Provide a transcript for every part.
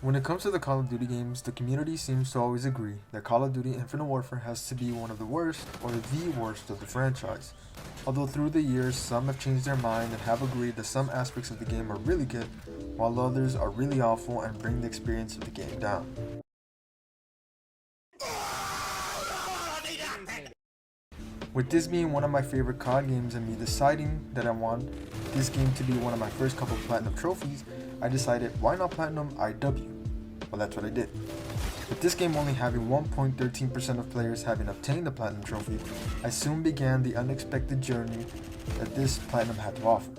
When it comes to the Call of Duty games, the community seems to always agree that Call of Duty Infinite Warfare has to be one of the worst or the worst of the franchise. Although through the years, some have changed their mind and have agreed that some aspects of the game are really good, while others are really awful and bring the experience of the game down. With this being one of my favorite COD games and me deciding that I want this game to be one of my first couple platinum trophies, I decided why not platinum IW? Well, that's what I did. With this game only having 1.13% of players having obtained the platinum trophy, I soon began the unexpected journey that this platinum had to offer.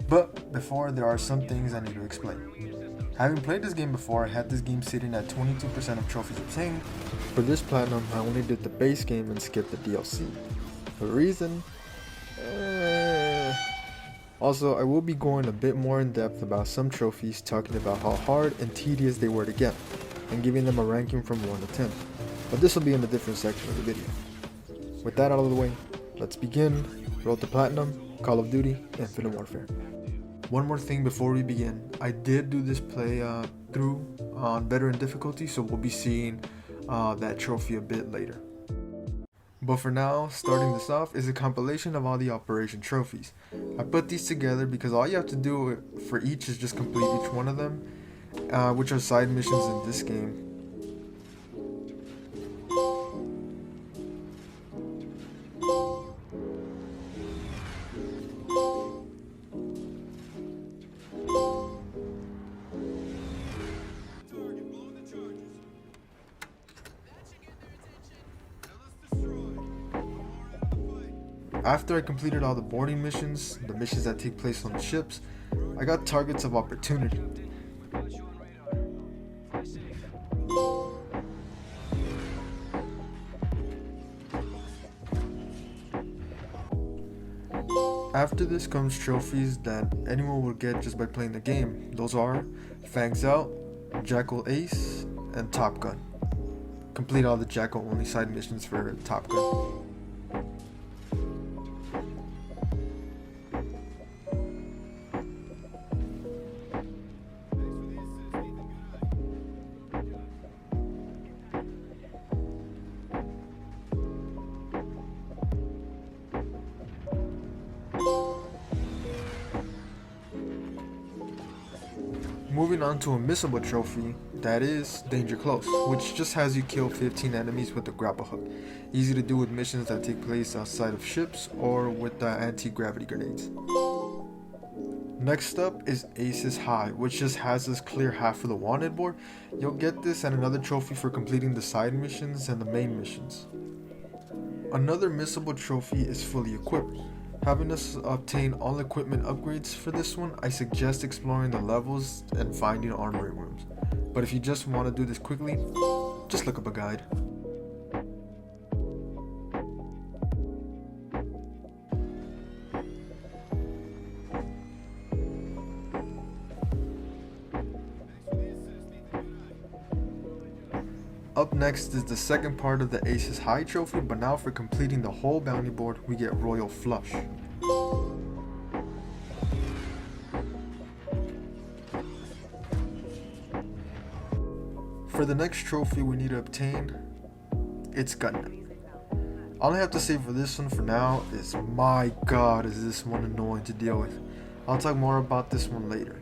But before, there are some things I need to explain. Having played this game before, I had this game sitting at 22% of trophies obtained. For this platinum, I only did the base game and skipped the DLC. The reason? Also, I will be going a bit more in depth about some trophies, talking about how hard and tedious they were to get, and giving them a ranking from 1 to 10. But this will be in a different section of the video. With that out of the way, let's begin. Road to Platinum, Call of Duty, Infinite Warfare. One more thing before we begin. I did do this play through on veteran difficulty, so we'll be seeing that trophy a bit later. But for now, starting this off is a compilation of all the Operation trophies. I put these together because all you have to do for each is just complete each one of them, which are side missions in this game. After I completed all the boarding missions, the missions that take place on the ships, I got targets of opportunity. After this comes trophies that anyone will get just by playing the game. Those are Fangs Out, Jackal Ace, and Top Gun. Complete all the Jackal only side missions for Top Gun. Moving on to a missable trophy, that is Danger Close, which just has you kill 15 enemies with the grapple hook. Easy to do with missions that take place outside of ships or with the anti-gravity grenades. Next up is Aces High, which just has us clear half of the wanted board. You'll get this and another trophy for completing the side missions and the main missions. Another missable trophy is Fully Equipped. Having us obtain all equipment upgrades for this one, I suggest exploring the levels and finding armory rooms. But if you just want to do this quickly, just look up a guide. Up next is the second part of the Aces High trophy, but now for completing the whole bounty board, we get Royal Flush. For the next trophy we need to obtain, it's Gunman. All I have to say for this one for now is, my god, is this one annoying to deal with. I'll talk more about this one later.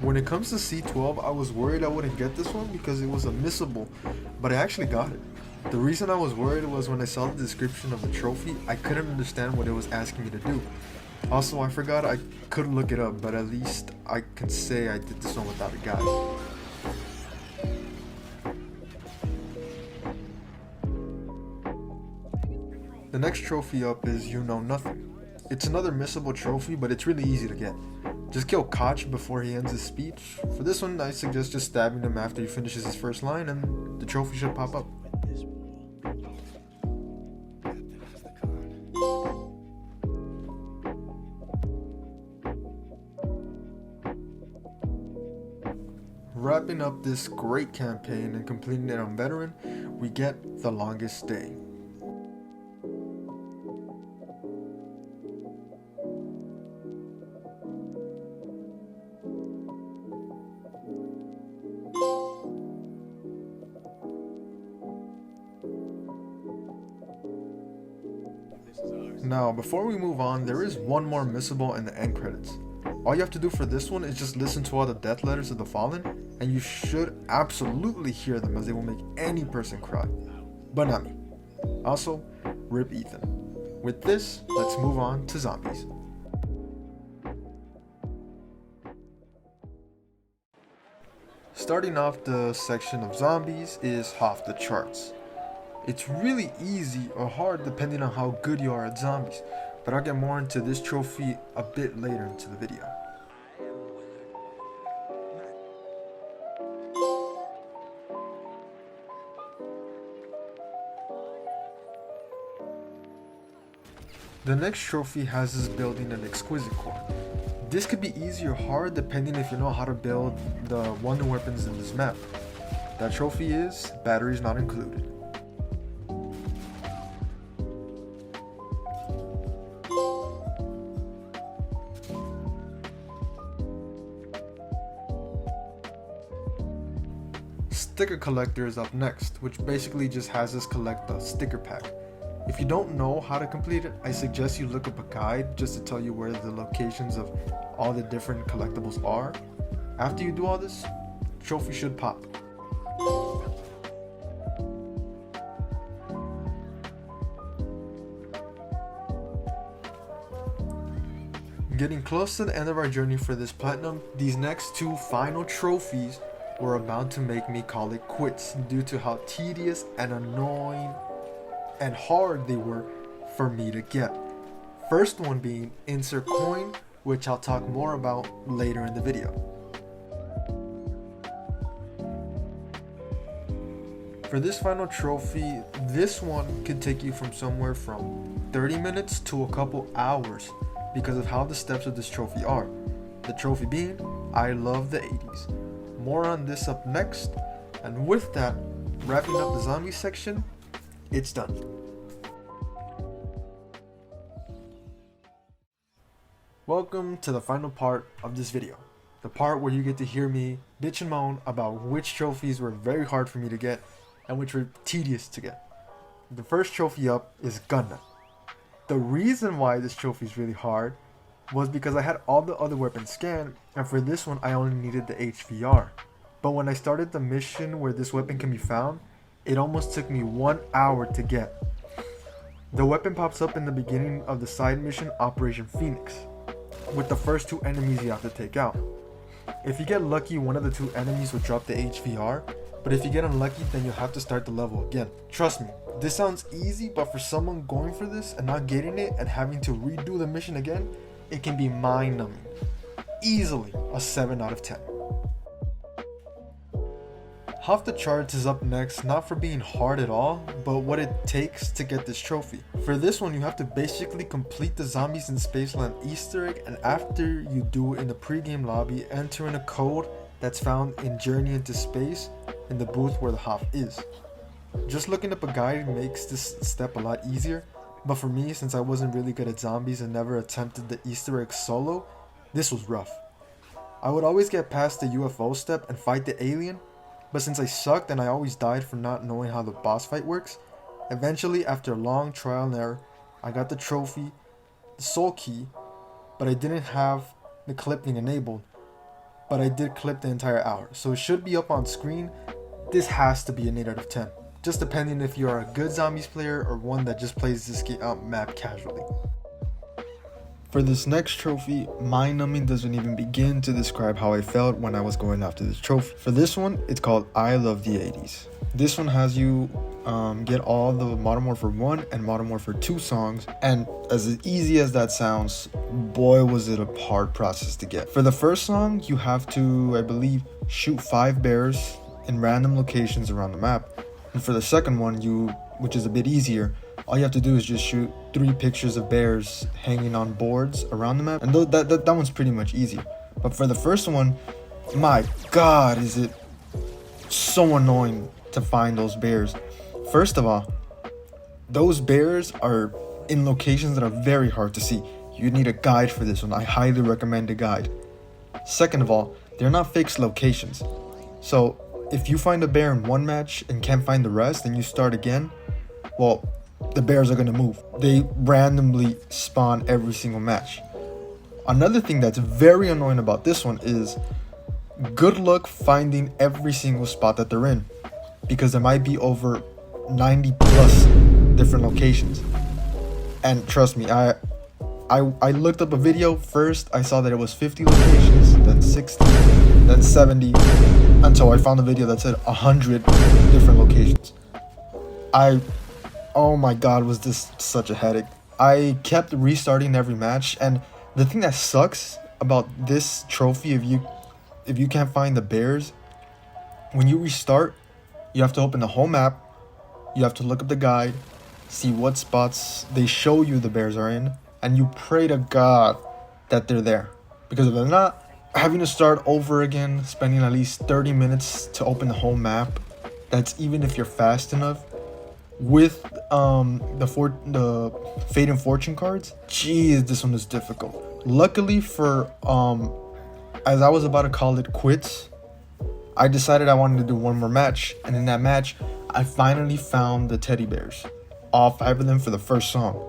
When it comes to C12, I was worried I wouldn't get this one because it was a missable, but I actually got it. The reason I was worried was when I saw the description of the trophy, I couldn't understand what it was asking me to do. Also, I forgot I could look it up, but at least I can say I did this one without a guide. The next trophy up is You Know Nothing. It's another missable trophy, but it's really easy to get. Just kill Koch before he ends his speech. For this one, I suggest just stabbing him after he finishes his first line and the trophy should pop up. Wrapping up this great campaign and completing it on veteran, we get the longest day. Now, before we move on, there is one more missable in the end credits. All you have to do for this one is just listen to all the death letters of the fallen, and you should absolutely hear them, as they will make any person cry. But not me. Also, rip Ethan. With this, let's move on to zombies. Starting off the section of zombies is off the charts. It's really easy or hard depending on how good you are at zombies, but I'll get more into this trophy a bit later into the video. The next trophy has us building an exquisite core. This could be easy or hard depending if you know how to build the wonder weapons in this map. That trophy is batteries not included. Sticker collector is up next, which basically just has us collect the sticker pack. If you don't know how to complete it, I suggest you look up a guide just to tell you where the locations of all the different collectibles are. After you do all this, trophy should pop. Getting close to the end of our journey for this platinum, these next two final trophies were about to make me call it quits due to how tedious and annoying and hard they were for me to get. First one being insert coin, which I'll talk more about later in the video. For this final trophy, this one could take you from somewhere from 30 minutes to a couple hours because of how the steps of this trophy are. The trophy being, I love the 80s. More on this up next, and with that, wrapping up the zombie section, it's done. Welcome to the final part of this video, the part where you get to hear me bitch and moan about which trophies were very hard for me to get and which were tedious to get. The first trophy up is Gun Nut. The reason why this trophy is really hard was because I had all the other weapons scanned, and for this one I only needed the HVR. But when I started the mission where this weapon can be found, it almost took me 1 hour to get. The weapon pops up in the beginning of the side mission Operation Phoenix, with the first two enemies you have to take out. If you get lucky, one of the two enemies will drop the HVR, but if you get unlucky, then you'll have to start the level again. Trust me, this sounds easy, but for someone going for this and not getting it and having to redo the mission again, it can be mind-numbing. Easily a 7 out of 10. Off the Charts is up next, not for being hard at all, but what it takes to get this trophy. For this one, you have to basically complete the Zombies in Spaceland Easter egg, and after you do it in the pregame lobby, enter in a code that's found in Journey into Space in the booth where the HOF is. Just looking up a guide makes this step a lot easier, but for me, since I wasn't really good at zombies and never attempted the Easter egg solo, this was rough. I would always get past the UFO step and fight the alien, but since I sucked and I always died for not knowing how the boss fight works, eventually after a long trial and error, I got the trophy, the soul key, but I didn't have the clipping enabled, but I did clip the entire hour, so it should be up on screen. This has to be an 8 out of 10, just depending if you are a good zombies player or one that just plays this map casually. For this next trophy, mind-numbing doesn't even begin to describe how I felt when I was going after this trophy. For this one, it's called I Love the 80s. This one has you get all the Modern Warfare 1 and Modern Warfare 2 songs, and as easy as that sounds, boy was it a hard process to get. For the first song, you have to, I believe, shoot 5 bears in random locations around the map. And for the second one, which is a bit easier, all you have to do is just shoot 3 pictures of bears hanging on boards around the map, and that one's pretty much easier. But for the first one, my god, is it so annoying to find those bears. First of all, those bears are in locations that are very hard to see. You need a guide for this one. I highly recommend a guide. Second of all, they're not fixed locations. So if you find a bear in one match and can't find the rest and you start again, well, the bears are going to move. They randomly spawn every single match. Another thing that's very annoying about this one is good luck finding every single spot that they're in, because there might be over 90 plus different locations. And trust me, I looked up a video first. I saw that it was 50 locations, then 60, then 70, until I found a video that said 100 different locations. Oh my god, was this such a headache. I kept restarting every match, and the thing that sucks about this trophy, if you can't find the bears, when you restart, you have to open the whole map, you have to look up the guide, see what spots they show you the bears are in, and you pray to God that they're there. Because if they're not, having to start over again, spending at least 30 minutes to open the whole map, that's even if you're fast enough, with the Fate and Fortune cards, jeez, this one is difficult. Luckily for as I was about to call it quits, I decided I wanted to do one more match, and in that match I finally found the teddy bears, all 5 of them for the first song.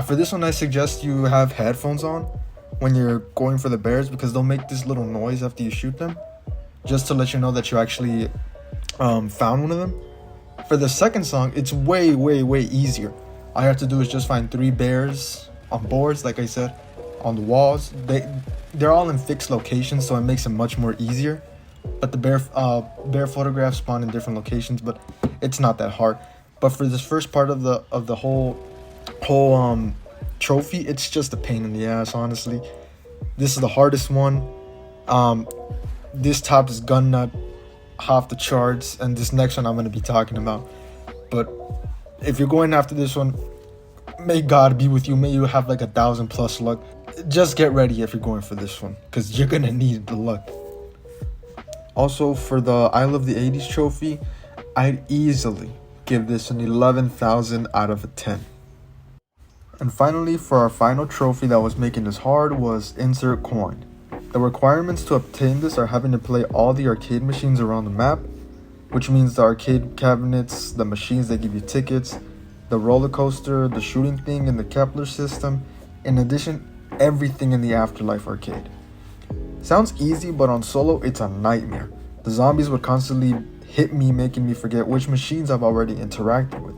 For this one, I suggest you have headphones on when you're going for the bears, because they'll make this little noise after you shoot them, just to let you know that you actually found one of them. For the second song, it's way easier. All you have to do is just find 3 bears on boards, like I said, on the walls. They're all in fixed locations, so it makes it much more easier. But the bear photographs spawn in different locations, but it's not that hard. But for this first part of the whole trophy, it's just a pain in the ass, honestly. This is the hardest one. This top is gun nut off the charts, and this next one I'm going to be talking about. But if you're going after this one, may God be with you. May you have like 1,000 plus luck. Just get ready if you're going for this one, because you're going to need the luck. Also, for the I Love the 80s trophy, I'd easily give this an 11,000 out of a 10. And finally, for our final trophy that was making this hard was Insert Coin. The requirements to obtain this are having to play all the arcade machines around the map, which means the arcade cabinets, the machines that give you tickets, the roller coaster, the shooting thing, and the Kepler system. In addition, everything in the Afterlife arcade. Sounds easy, but on solo, it's a nightmare. The zombies would constantly hit me, making me forget which machines I've already interacted with.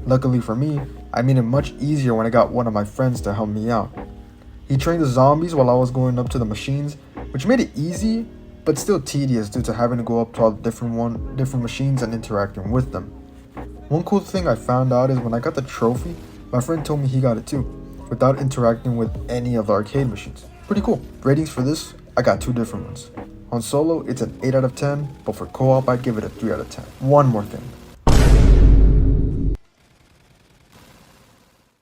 Luckily for me, I made it much easier when I got one of my friends to help me out. He trained the zombies while I was going up to the machines, which made it easy, but still tedious due to having to go up to all the different machines and interacting with them. One cool thing I found out is when I got the trophy, my friend told me he got it too, without interacting with any of the arcade machines. Pretty cool. Ratings for this, I got 2 different ones. On solo, it's an 8 out of 10, but for co-op, I'd give it a 3 out of 10. One more thing.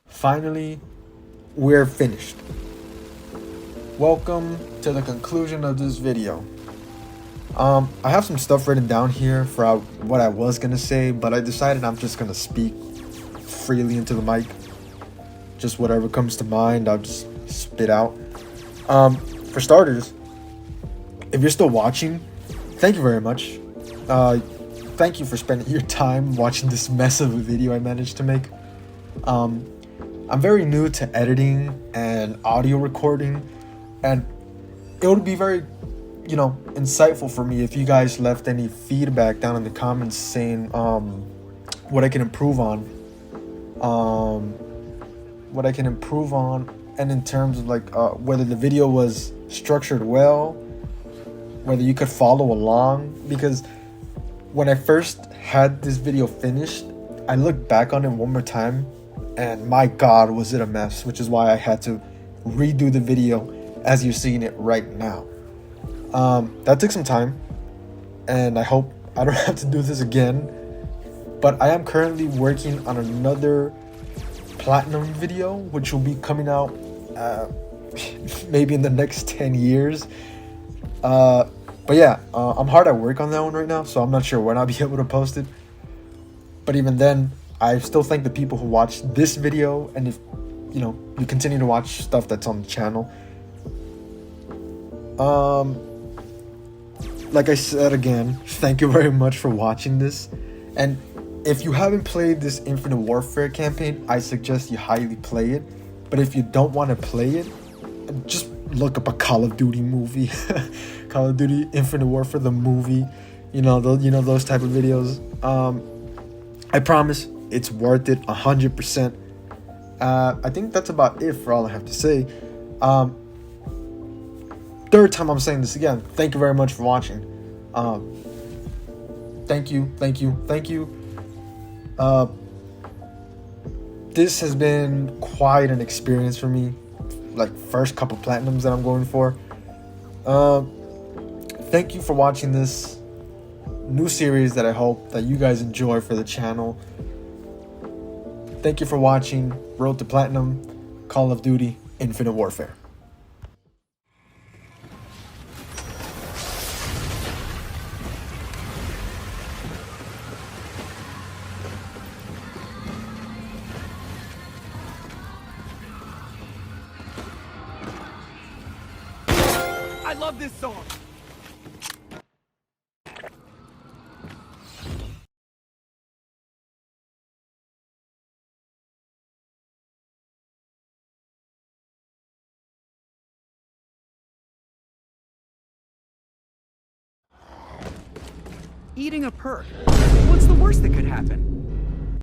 Finally, we're finished. Welcome to the conclusion of this video. I have some stuff written down here for what I was gonna say, but I decided I'm just gonna speak freely into the mic. Just whatever comes to mind, I'll just spit out. For starters, if you're still watching, thank you very much. Thank you for spending your time watching this mess of a video I managed to make. I'm very new to editing and audio recording, and it would be very, insightful for me if you guys left any feedback down in the comments saying what I can improve on. And in terms of whether the video was structured well, whether you could follow along, because when I first had this video finished, I looked back on it one more time, and my God, was it a mess, which is why I had to redo the video as you're seeing it right now. That took some time, and I hope I don't have to do this again, but I am currently working on another platinum video, which will be coming out maybe in the next 10 years. But yeah, I'm hard at work on that one right now, so I'm not sure when I'll be able to post it. But even then, I still thank the people who watched this video, and if you continue to watch stuff that's on the channel. Like I said again, thank you very much for watching this. And if you haven't played this Infinite Warfare campaign, I suggest you highly play it. But if you don't want to play it, just look up a Call of Duty movie. Call of Duty Infinite Warfare, the movie. Those type of videos. I promise it's worth it 100%. I think that's about it for all I have to say. Third time I'm saying this again. Thank you very much for watching. Thank you. This has been quite an experience for me. Like, first couple platinums that I'm going for. Thank you for watching this new series that I hope that you guys enjoy for the channel. Thank you for watching Road to Platinum, Call of Duty Infinite Warfare. I love this song. Eating a perk. What's the worst that could happen?